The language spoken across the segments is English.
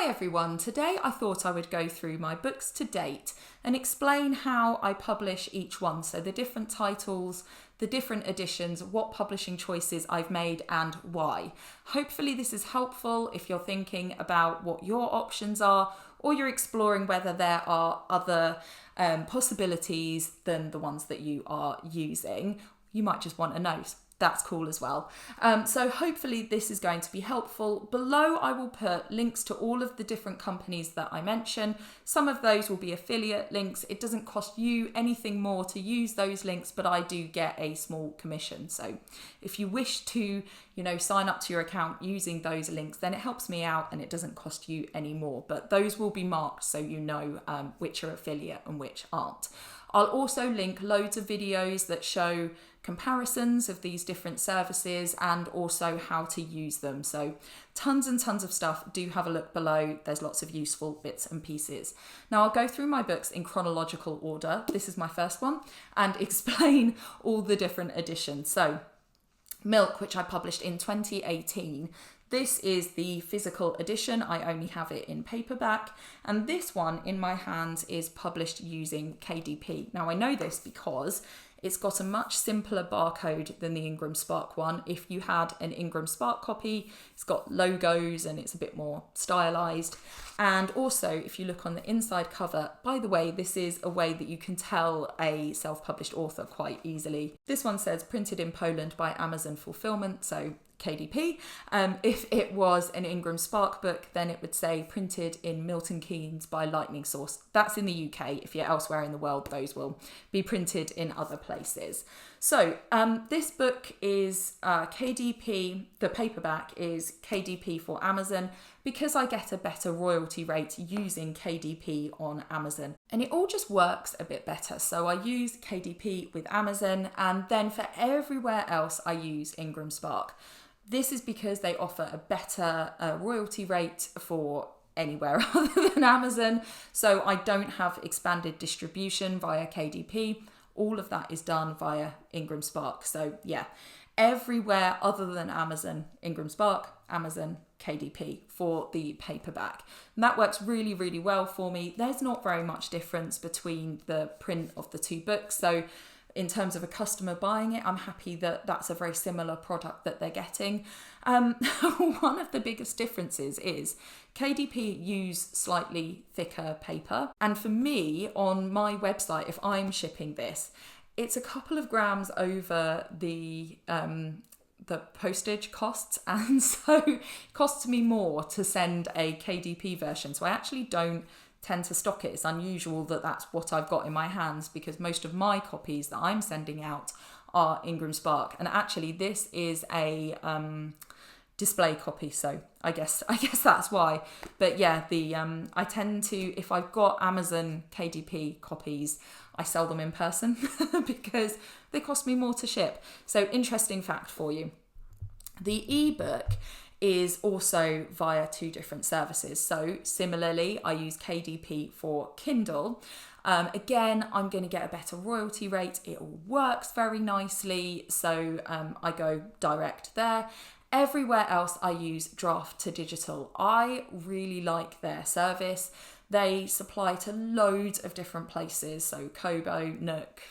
Hi everyone, today I thought I would go through my books to date and explain how I publish each one, so the different titles, the different editions, what publishing choices I've made and why. Hopefully this is helpful if you're thinking about what your options are or you're exploring whether there are other possibilities than the ones that you are using. You might just want to know. That's cool as well. So hopefully this is going to be helpful. Below I will put links to all of the different companies that I mention. Some of those will be affiliate links. It doesn't cost you anything more to use those links, but I do get a small commission. So if you wish to, sign up to your account using those links, then it helps me out and it doesn't cost you any more. But those will be marked so you know which are affiliate and which aren't. I'll also link loads of videos that show comparisons of these different services and also how to use them. So tons and tons of stuff. Do have a look below. There's lots of useful bits and pieces. Now I'll go through my books in chronological order. This is my first one and explain all the different editions. So Milk, which I published in 2018. This is the physical edition. I only have it in paperback. And this one in my hands is published using KDP. Now I know this because it's got a much simpler barcode than the Ingram Spark one. If you had an Ingram Spark copy, it's got logos and it's a bit more stylized. And also, if you look on the inside cover, by the way, this is a way that you can tell a self-published author quite easily. This one says printed in Poland by Amazon Fulfillment, so KDP. If it was an Ingram Spark book, then it would say printed in Milton Keynes by Lightning Source. That's in the UK. If you're elsewhere in the world, those will be printed in other places. So this book is KDP, the paperback is KDP for Amazon because I get a better royalty rate using KDP on Amazon. And it all just works a bit better. So I use KDP with Amazon and then for everywhere else I use Ingram Spark. This is because they offer a better royalty rate for anywhere other than Amazon. So I don't have expanded distribution via KDP. All of that is done via Ingram Spark. So yeah, everywhere other than Amazon, Ingram Spark, Amazon, KDP for the paperback. And that works really, really well for me. There's not very much difference between the print of the two books. So in terms of a customer buying it, I'm happy that that's a very similar product that they're getting. One of the biggest differences is KDP use slightly thicker paper. And for me, on my website, if I'm shipping this, it's a couple of grams over the postage costs. And so it costs me more to send a KDP version. So I actually don't tend to stock it. It's unusual that that's what I've got in my hands because most of my copies that I'm sending out are Ingram Spark. And actually this is a display copy, so I guess that's why. But yeah, I tend to, if I've got Amazon KDP copies, I sell them in person because they cost me more to ship. So interesting fact for you. The ebook is also via two different services. So similarly, I use KDP for Kindle. Again, I'm going to get a better royalty rate. It all works very nicely. So I go direct there. Everywhere else, I use Draft to Digital. I really like their service. They supply to loads of different places. So Kobo, Nook,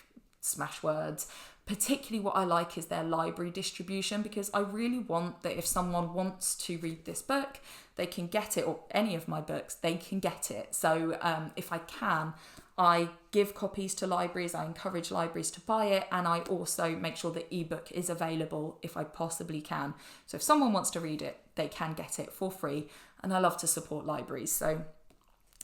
Smashwords. Particularly what I like is their library distribution because I really want that if someone wants to read this book, they can get it, or any of my books, they can get it. So if I can, I give copies to libraries, I encourage libraries to buy it, and I also make sure the ebook is available if I possibly can. So if someone wants to read it, they can get it for free, and I love to support libraries. So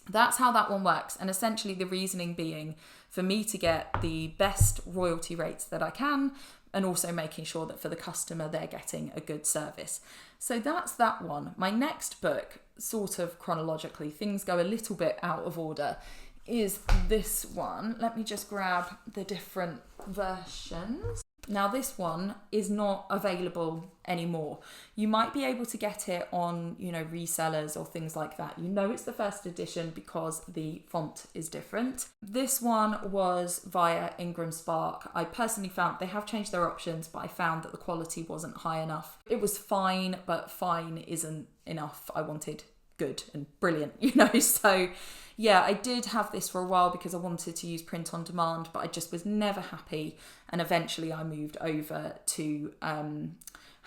that's how that one works. And essentially the reasoning being for me to get the best royalty rates that I can and also making sure that for the customer they're getting a good service. So that's that one. My next book, sort of chronologically, things go a little bit out of order, is this one. Let me just grab the different versions. Now this one is not available anymore. You might be able to get it on, resellers or things like that. It's the first edition because the font is different. This one was via Ingram Spark. I personally found they have changed their options, but I found that the quality wasn't high enough. It was fine, but fine isn't enough. I wanted good and brilliant, you know. So yeah, I did have this for a while because I wanted to use print on demand, but I just was never happy. And eventually I moved over to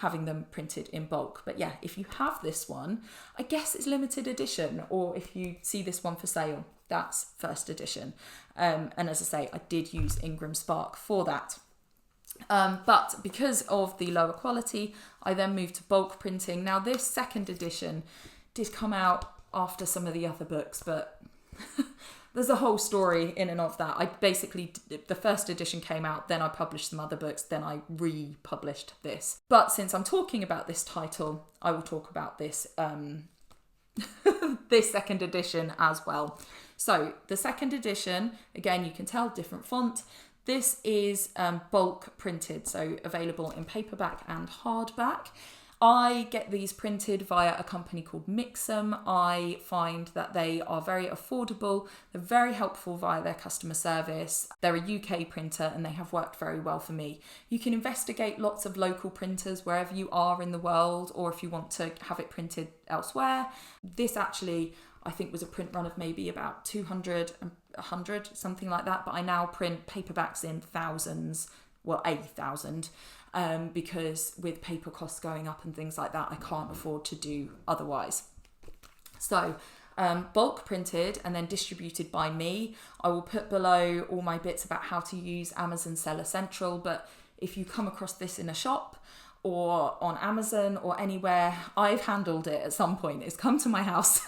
having them printed in bulk. But yeah, if you have this one, I guess it's limited edition, or if you see this one for sale, that's first edition. And as I say, I did use Ingram Spark for that. But because of the lower quality, I then moved to bulk printing. Now this second edition did come out after some of the other books, but there's a whole story in and of that. I basically, the first edition came out, then I published some other books, then I republished this. But since I'm talking about this title, I will talk about this this second edition as well. So the second edition, again, you can tell different font. This is bulk printed, so available in paperback and hardback. I get these printed via a company called Mixam. I find that they are very affordable. They're very helpful via their customer service. They're a UK printer and they have worked very well for me. You can investigate lots of local printers wherever you are in the world, or if you want to have it printed elsewhere. This actually, I think, was a print run of maybe about 200 and 100, something like that. But I now print paperbacks in thousands, well, 8,000. Because with paper costs going up and things like that, I can't afford to do otherwise. So bulk printed and then distributed by me. I will put below all my bits about how to use Amazon Seller Central, but if you come across this in a shop or on Amazon or anywhere, I've handled it at some point. It's come to my house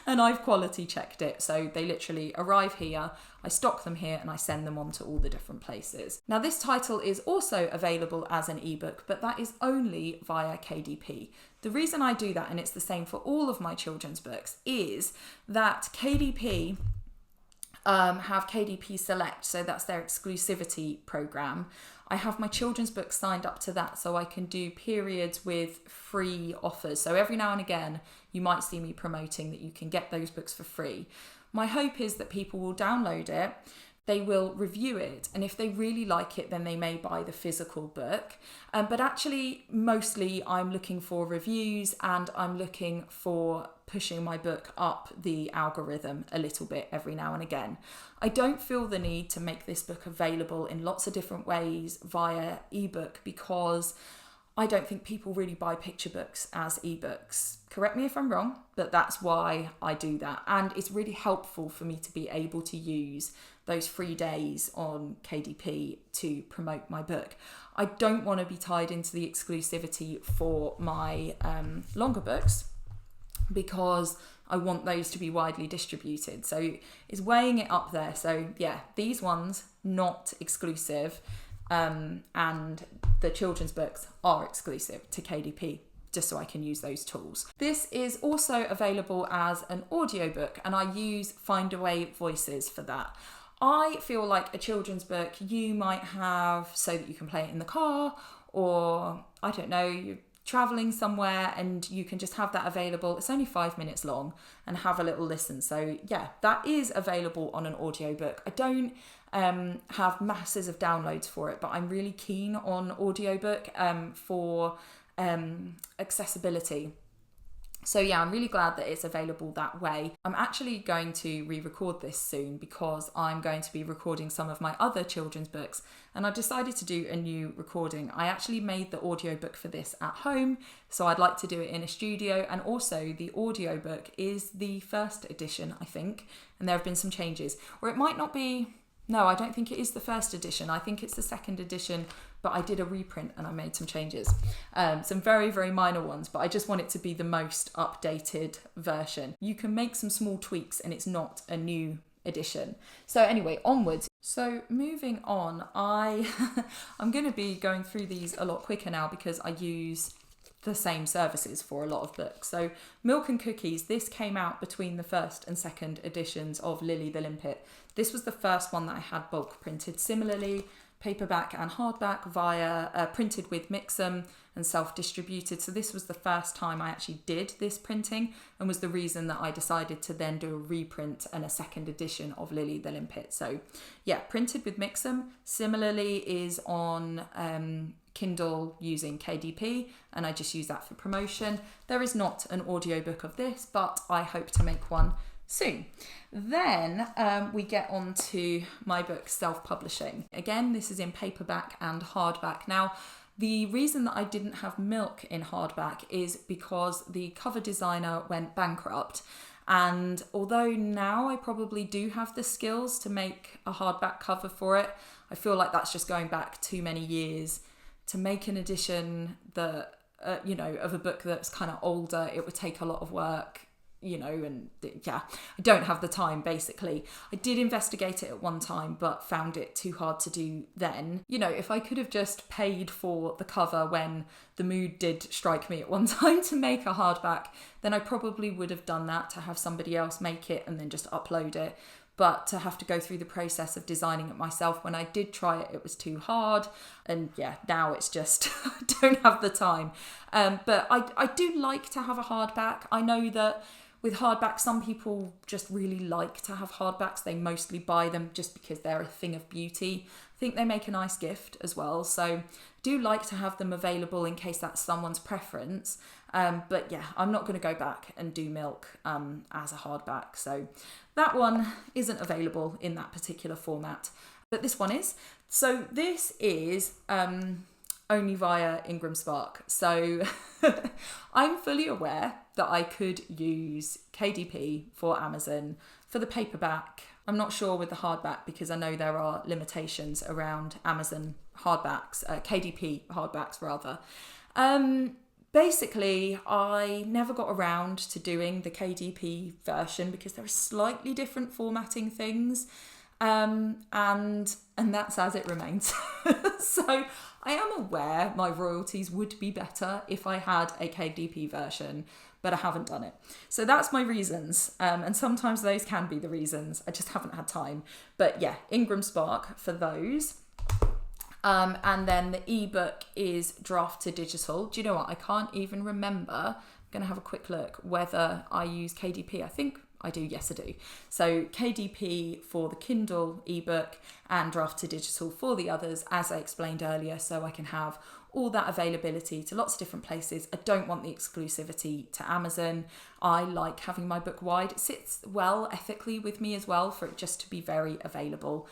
and I've quality checked it. So they literally arrive here, I stock them here, and I send them on to all the different places. Now this title is also available as an ebook, but that is only via KDP. The reason I do that, and it's the same for all of my children's books, is that KDP have KDP Select, so that's their exclusivity program. I have my children's books signed up to that, so I can do periods with free offers. So every now and again, you might see me promoting that you can get those books for free. My hope is that people will download it, they will review it, and if they really like it, then they may buy the physical book. But actually, mostly I'm looking for reviews, and I'm looking for pushing my book up the algorithm a little bit every now and again. I don't feel the need to make this book available in lots of different ways via ebook, because I don't think people really buy picture books as ebooks. Correct me if I'm wrong, but that's why I do that. And it's really helpful for me to be able to use those free days on KDP to promote my book. I don't want to be tied into the exclusivity for my longer books, because I want those to be widely distributed. So it's weighing it up there. So yeah, these ones, not exclusive. And the children's books are exclusive to KDP, just so I can use those tools. This is also available as an audiobook, and I use Findaway Voices for that. I feel like a children's book you might have so that you can play it in the car, or I don't know, you're traveling somewhere and you can just have that available. It's only 5 minutes long, and have a little listen. So yeah, that is available on an audiobook. I don't have masses of downloads for it, but I'm really keen on audiobook for accessibility. So yeah, I'm really glad that it's available that way. I'm actually going to re-record this soon, because I'm going to be recording some of my other children's books, and I decided to do a new recording. I actually made the audiobook for this at home, so I'd like to do it in a studio, and also the audiobook is the first edition, I think, and there have been some changes. Or it might not be. No, I don't think it is the first edition. I think it's the second edition, but I did a reprint and I made some changes. Some very, very minor ones, but I just want it to be the most updated version. You can make some small tweaks and it's not a new edition. So anyway, onwards. So moving on, I'm going to be going through these a lot quicker now, because I use the same services for a lot of books. So Milk and Cookies, this came out between the first and second editions of Lily the Limpet. This was the first one that I had bulk printed. Similarly, paperback and hardback via printed with Mixam and self-distributed. So this was the first time I actually did this printing, and was the reason that I decided to then do a reprint and a second edition of Lily the Limpet. So yeah, printed with Mixam. Similarly is on Kindle using KDP, and I just use that for promotion. There is not an audiobook of this, but I hope to make one soon. Then we get on to my book, Self-Publishing. Again, this is in paperback and hardback. Now, the reason that I didn't have Milk in hardback is because the cover designer went bankrupt. And although now I probably do have the skills to make a hardback cover for it, I feel like that's just going back too many years. To make an edition that, of a book that's kind of older, it would take a lot of work, and I don't have the time, basically. I did investigate it at one time, but found it too hard to do then. If I could have just paid for the cover when the mood did strike me at one time to make a hardback, then I probably would have done that, to have somebody else make it and then just upload it. But to have to go through the process of designing it myself, when I did try it, it was too hard. And now it's just, I don't have the time. But I do like to have a hardback. I know that with hardbacks, some people just really like to have hardbacks. They mostly buy them just because they're a thing of beauty. I think they make a nice gift as well. So I do like to have them available in case that's someone's preference. But I'm not going to go back and do Milk as a hardback. So that one isn't available in that particular format. But this one is. So this is only via Ingram Spark. So I'm fully aware that I could use KDP for Amazon for the paperback. I'm not sure with the hardback because I know there are limitations around Amazon hardbacks, KDP hardbacks rather. Basically, I never got around to doing the KDP version because there are slightly different formatting things. And that's as it remains. So I am aware my royalties would be better if I had a KDP version, but I haven't done it. So that's my reasons. And sometimes those can be the reasons. I just haven't had time. But Ingram Spark for those. And then the ebook is Draft to Digital. Do you know what? I can't even remember. I'm going to have a quick look whether I use KDP. I think I do. Yes, I do. So KDP for the Kindle ebook and Draft to Digital for the others, as I explained earlier, so I can have all that availability to lots of different places. I don't want the exclusivity to Amazon. I like having my book wide. It sits well ethically with me as well for it just to be very available.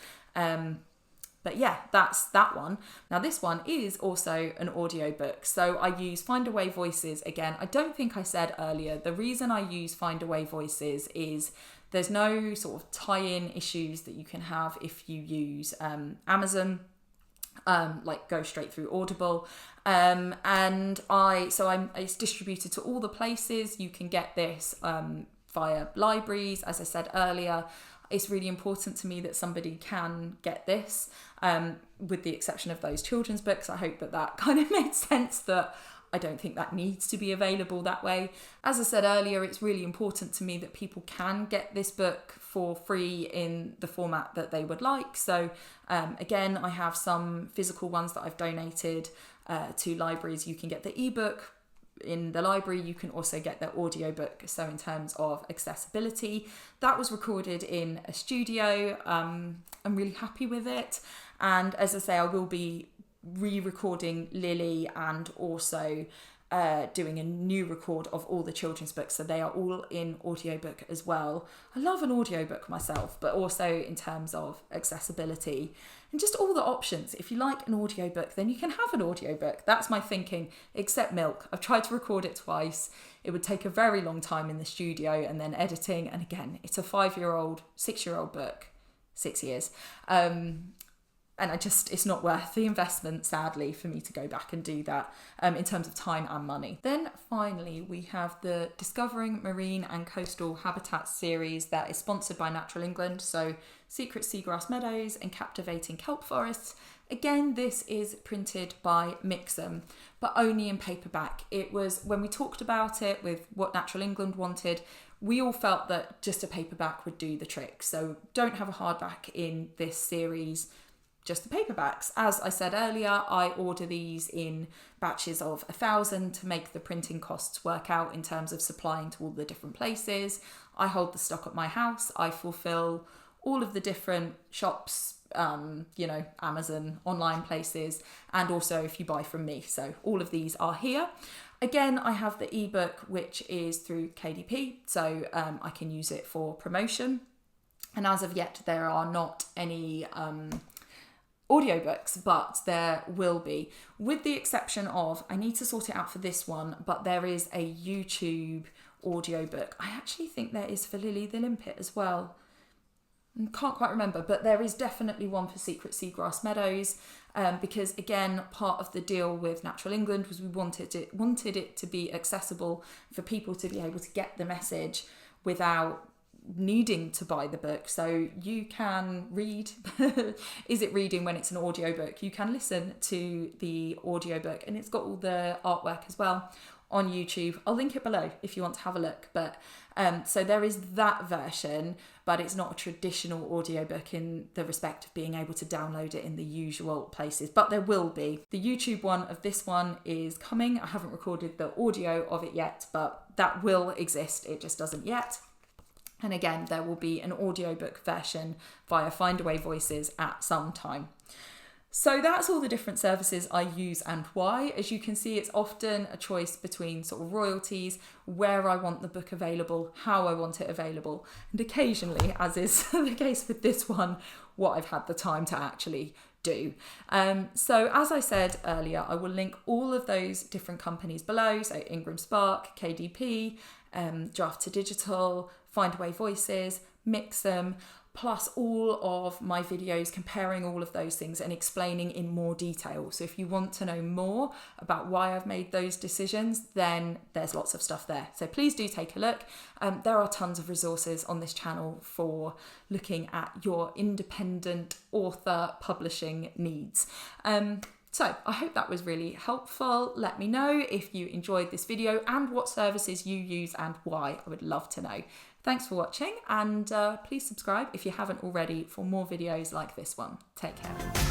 But that's that one. Now this one is also an audiobook. So I use Findaway Voices again. I don't think I said earlier, the reason I use Findaway Voices is there's no sort of tie-in issues that you can have if you use Amazon, like go straight through Audible. It's distributed to all the places. You can get this via libraries, as I said earlier. It's really important to me that somebody can get this, with the exception of those children's books. I hope that kind of made sense, that I don't think that needs to be available that way. As I said earlier, it's really important to me that people can get this book for free in the format that they would like. So again, I have some physical ones that I've donated to libraries. You can get the ebook in the library, you can also get the audiobook. So in terms of accessibility, that was recorded in a studio. I'm really happy with it. And as I say, I will be re-recording Lily and also doing a new record of all the children's books. So they are all in audiobook as well. I love an audiobook myself, but also in terms of accessibility and just all the options. If you like an audiobook, then you can have an audiobook. That's my thinking, except Milk. I've tried to record it twice. It would take a very long time in the studio and then editing. And again, it's a 6-year-old book, 6 years. And it's not worth the investment, sadly, for me to go back and do that in terms of time and money. Then finally, we have the Discovering Marine and Coastal Habitats series that is sponsored by Natural England. So Secret Seagrass Meadows and Captivating Kelp Forests. Again, this is printed by Mixam, but only in paperback. It was, when we talked about it with what Natural England wanted, we all felt that just a paperback would do the trick. So don't have a hardback in this series, just the paperbacks. As I said earlier, I order these in batches of 1,000 to make the printing costs work out in terms of supplying to all the different places. I hold the stock at my house. I fulfill all of the different shops, Amazon, online places, and also if you buy from me. So all of these are here. Again, I have the ebook, which is through KDP, so I can use it for promotion. And as of yet, there are not any audiobooks, but there will be, with the exception of, I need to sort it out for this one, but there is a YouTube audiobook. I actually think there is for Lily the Limpet as well. Can't quite remember, but there is definitely one for Secret Seagrass Meadows, because again, part of the deal with Natural England was we wanted it to be accessible for people to be able to get the message without needing to buy the book. So you can read, is it reading when it's an audiobook? You can listen to the audiobook, and it's got all the artwork as well on YouTube. I'll link it below if you want to have a look. But so there is that version, but it's not a traditional audiobook in the respect of being able to download it in the usual places, but there will be. The YouTube one of this one is coming. I haven't recorded the audio of it yet, but that will exist. It just doesn't yet. And again, there will be an audiobook version via Findaway Voices at some time. So that's all the different services I use and why. As you can see, it's often a choice between sort of royalties, where I want the book available, how I want it available, and occasionally, as is the case with this one, what I've had the time to actually do. So as I said earlier, I will link all of those different companies below. So Ingram Spark, KDP, Draft to Digital, Findaway Voices, Mixem, plus all of my videos comparing all of those things and explaining in more detail. So if you want to know more about why I've made those decisions, then there's lots of stuff there. So please do take a look. There are tons of resources on this channel for looking at your independent author publishing needs. So I hope that was really helpful. Let me know if you enjoyed this video and what services you use and why. I would love to know. Thanks for watching, and please subscribe if you haven't already for more videos like this one. Take care.